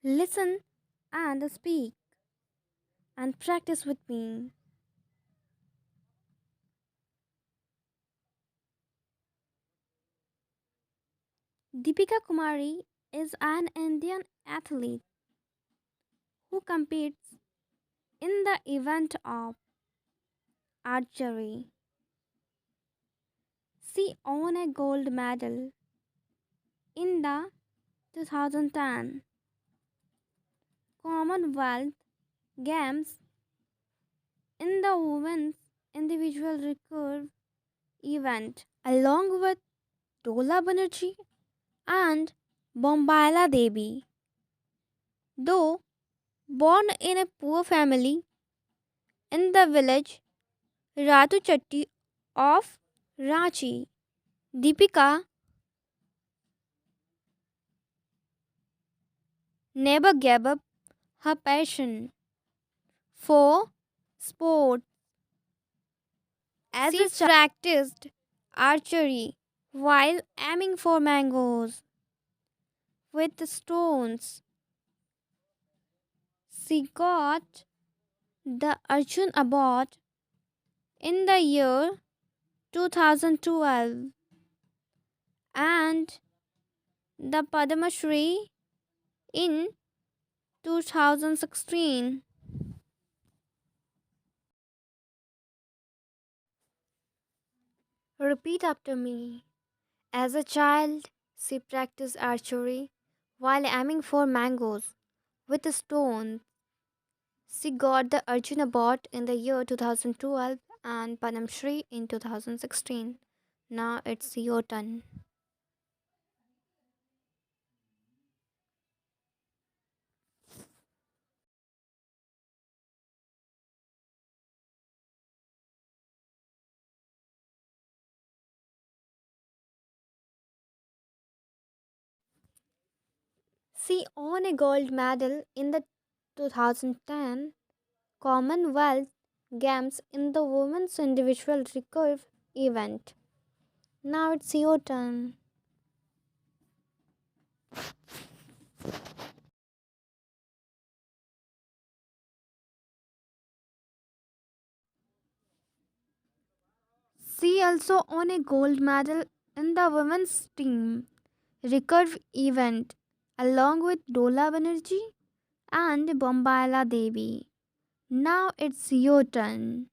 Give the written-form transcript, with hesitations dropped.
Listen and speak and practice with me. Deepika Kumari is an Indian athlete who competes in the event of archery. She won a gold medal in the 2010 Commonwealth Games in the women's individual recurve event along with Dola Banerjee and Bombaila Devi. Though born in a poor family in the village Ratuchatti of Ranchi, Deepika never gave up her passion for sport as she practiced archery while aiming for mangoes with stones. She got the Arjun Award in the year 2012 and the Padma Shri in 2016. Repeat after me. As a child, she practiced archery while aiming for mangoes with a stone. She got the Arjuna Award in the year 2012 and Padam Shri in 2016. Now it's your turn. She won a gold medal in the 2010 Commonwealth Games in the women's individual recurve event. Now it's your turn. She also won a gold medal in the women's team recurve event along with Dola Banerjee and Bombaila Devi. Now it's your turn.